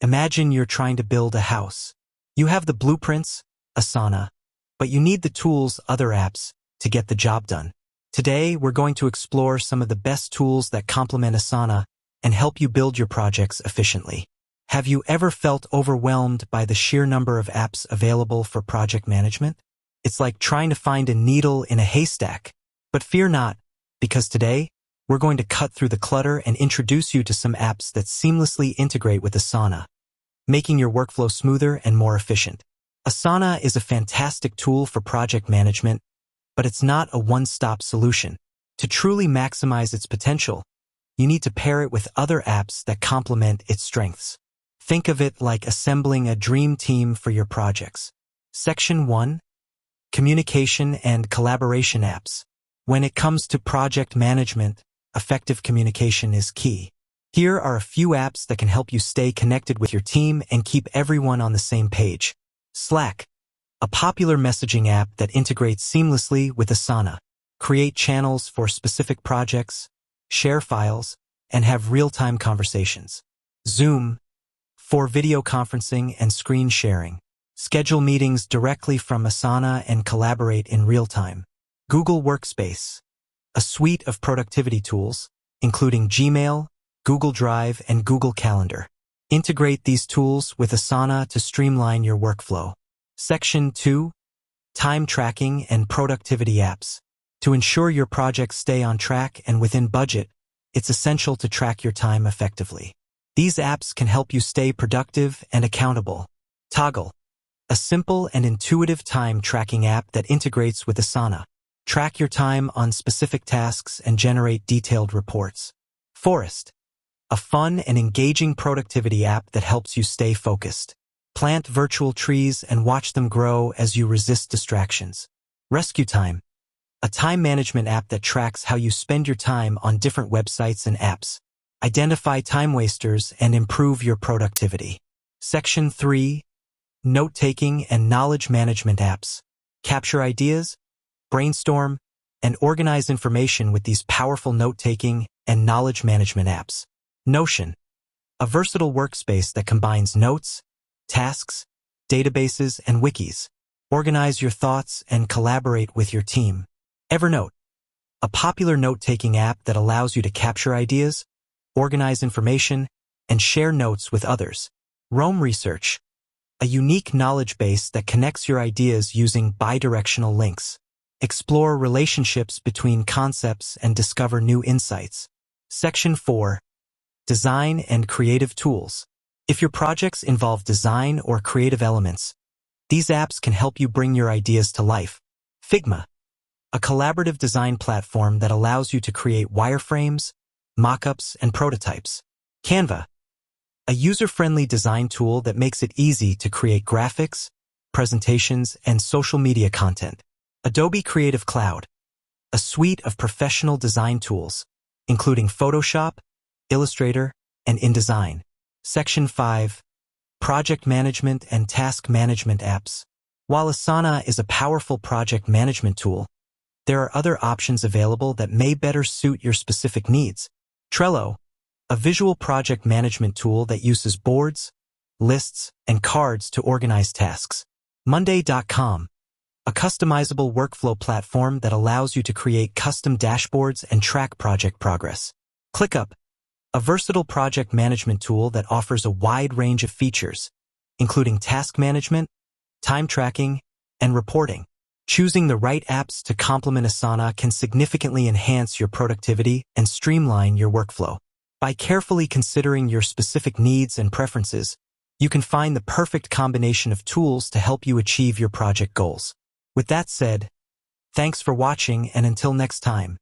Imagine you're trying to build a house. You have the blueprints, Asana, but you need the tools, other apps, to get the job done. Today, we're going to explore some of the best tools that complement Asana and help you build your projects efficiently. Have you ever felt overwhelmed by the sheer number of apps available for project management? It's like trying to find a needle in a haystack. But fear not, because today, we're going to cut through the clutter and introduce you to some apps that seamlessly integrate with Asana, making your workflow smoother and more efficient. Asana is a fantastic tool for project management, but it's not a one-stop solution. To truly maximize its potential, you need to pair it with other apps that complement its strengths. Think of it like assembling a dream team for your projects. Section 1. Communication and collaboration apps. When it comes to project management, effective communication is key. Here are a few apps that can help you stay connected with your team and keep everyone on the same page. Slack, a popular messaging app that integrates seamlessly with Asana. Create channels for specific projects, share files, and have real-time conversations. Zoom, for video conferencing and screen sharing. Schedule meetings directly from Asana and collaborate in real time. Google Workspace, a suite of productivity tools, including Gmail, Google Drive, and Google Calendar. Integrate these tools with Asana to streamline your workflow. Section 2. Time tracking and productivity apps. To ensure your projects stay on track and within budget, it's essential to track your time effectively. These apps can help you stay productive and accountable. Toggle, a simple and intuitive time tracking app that integrates with Asana. Track your time on specific tasks and generate detailed reports. Forest, a fun and engaging productivity app that helps you stay focused. Plant virtual trees and watch them grow as you resist distractions. Rescue Time, a time management app that tracks how you spend your time on different websites and apps. Identify time wasters and improve your productivity. Section 3. Note-taking and knowledge management apps. Capture ideas, brainstorm, and organize information with these powerful note-taking and knowledge management apps. Notion, a versatile workspace that combines notes, tasks, databases, and wikis. Organize your thoughts and collaborate with your team. Evernote, a popular note-taking app that allows you to capture ideas, organize information, and share notes with others. Roam Research, a unique knowledge base that connects your ideas using bidirectional links. Explore relationships between concepts and discover new insights. Section 4. Design and creative tools. If your projects involve design or creative elements, these apps can help you bring your ideas to life. Figma, a collaborative design platform that allows you to create wireframes, mockups, and prototypes. Canva, a user-friendly design tool that makes it easy to create graphics, presentations, and social media content. Adobe Creative Cloud, a suite of professional design tools, including Photoshop, Illustrator, and InDesign. Section 5. Project management and task management apps. While Asana is a powerful project management tool, there are other options available that may better suit your specific needs. Trello, a visual project management tool that uses boards, lists, and cards to organize tasks. Monday.com, a customizable workflow platform that allows you to create custom dashboards and track project progress. ClickUp, a versatile project management tool that offers a wide range of features, including task management, time tracking, and reporting. Choosing the right apps to complement Asana can significantly enhance your productivity and streamline your workflow. By carefully considering your specific needs and preferences, you can find the perfect combination of tools to help you achieve your project goals. With that said, thanks for watching, and until next time.